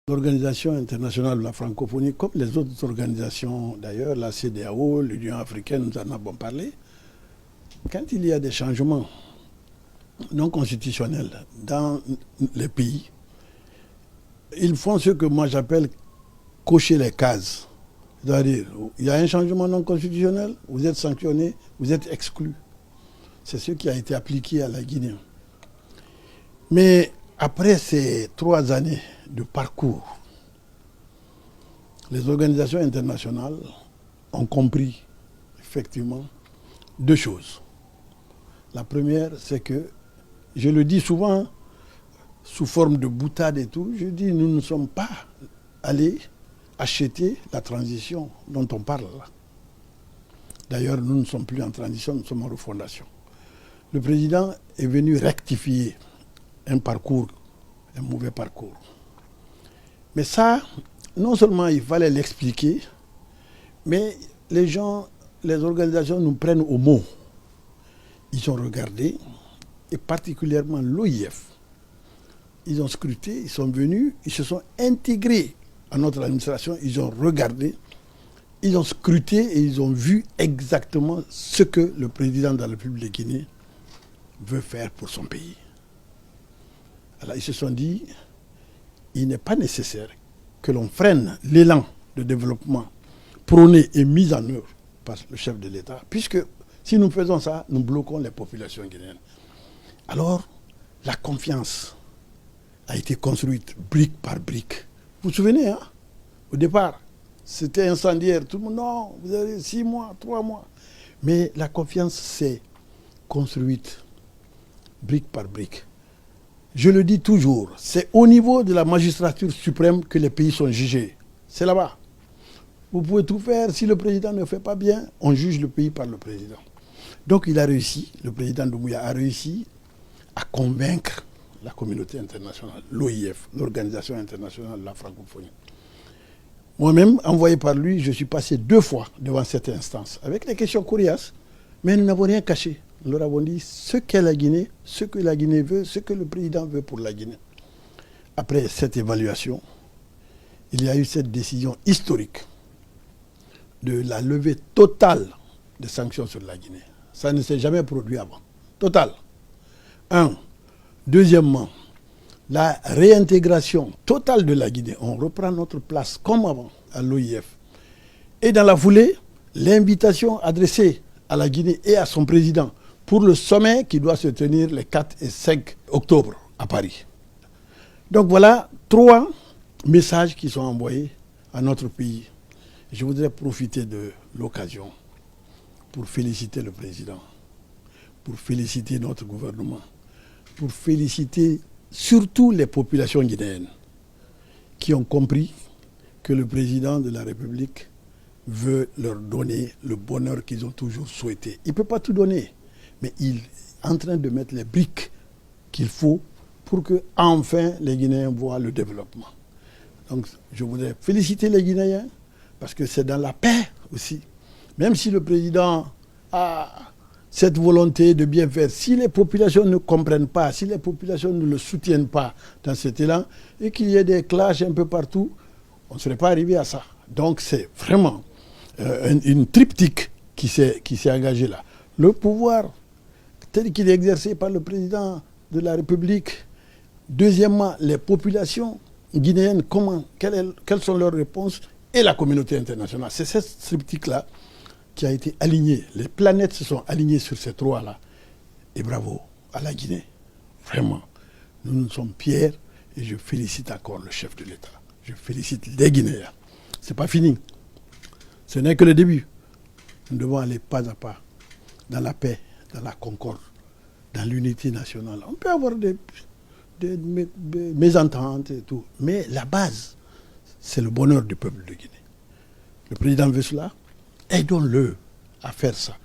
L'Organisation internationale de la francophonie, comme les autres organisations d'ailleurs, la CEDEAO, l'Union africaine, nous en avons parlé, quand il y a des changements non constitutionnels dans les pays, ils font ce que moi j'appelle cocher les cases. C'est-à-dire, il y a un changement non constitutionnel, vous êtes sanctionné, vous êtes exclu. C'est ce qui a été appliqué à la Guinée. Mais après ces 3 années de parcours, les organisations internationales ont compris effectivement 2 choses. La première, c'est que, je le dis souvent sous forme de boutade et tout, je dis nous ne sommes pas allés acheter la transition dont on parle là. D'ailleurs, nous ne sommes plus en transition, nous sommes en refondation. Le président est venu rectifier un parcours, un mauvais parcours. Mais ça, non seulement il fallait l'expliquer, mais les gens, les organisations nous prennent au mot. Ils ont regardé, et particulièrement l'OIF. Ils ont scruté, ils sont venus, ils se sont intégrés à notre administration, ils ont regardé, ils ont scruté et ils ont vu exactement ce que le président de la République de Guinée veut faire pour son pays. Alors ils se sont dit, il n'est pas nécessaire que l'on freine l'élan de développement prôné et mis en œuvre par le chef de l'État, puisque si nous faisons ça, nous bloquons les populations guinéennes. Alors, la confiance a été construite brique par brique. Vous vous souvenez, hein? Au départ, c'était incendiaire. Tout le monde, non, vous avez 6 mois, 3 mois. Mais la confiance s'est construite brique par brique. Je le dis toujours, c'est au niveau de la magistrature suprême que les pays sont jugés. C'est là-bas. Vous pouvez tout faire. Si le président ne fait pas bien, on juge le pays par le président. Donc il a réussi, le président Doumbouya a réussi à convaincre la communauté internationale, l'OIF, l'Organisation internationale de la francophonie. Moi-même, envoyé par lui, je suis passé 2 fois devant cette instance, avec des questions coriaces, mais nous n'avons rien caché. Nous leur avons dit ce qu'est la Guinée, ce que la Guinée veut, ce que le président veut pour la Guinée. Après cette évaluation, il y a eu cette décision historique de la levée totale des sanctions sur la Guinée. Ça ne s'est jamais produit avant. Total. 1. Deuxièmement, la réintégration totale de la Guinée. On reprend notre place comme avant à l'OIF. Et dans la foulée, l'invitation adressée à la Guinée et à son président pour le sommet qui doit se tenir les 4 et 5 octobre à Paris. Donc voilà 3 messages qui sont envoyés à notre pays. Je voudrais profiter de l'occasion pour féliciter le président, pour féliciter notre gouvernement, pour féliciter surtout les populations guinéennes qui ont compris que le président de la République veut leur donner le bonheur qu'ils ont toujours souhaité. Il ne peut pas tout donner, mais il est en train de mettre les briques qu'il faut pour que enfin les Guinéens voient le développement. Donc je voudrais féliciter les Guinéens parce que c'est dans la paix aussi. Même si le président a cette volonté de bien faire, si les populations ne comprennent pas, si les populations ne le soutiennent pas dans cet élan, et qu'il y ait des clashs un peu partout, on ne serait pas arrivé à ça. Donc c'est vraiment une triptyque qui s'est engagée là. Le pouvoir tel qu'il est exercé par le président de la République. Deuxièmement, les populations guinéennes, quelles sont leurs réponses, et la communauté internationale. C'est cette triptyque-là qui a été alignée. Les planètes se sont alignées sur ces 3-là. Et bravo à la Guinée. Vraiment. Nous sommes fiers et je félicite encore le chef de l'État. Je félicite les Guinéens. Ce n'est pas fini. Ce n'est que le début. Nous devons aller pas à pas dans la paix, dans la concorde, dans l'unité nationale. On peut avoir des mésententes et tout. Mais la base, c'est le bonheur du peuple de Guinée. Le président veut cela. Aidons-le à faire ça.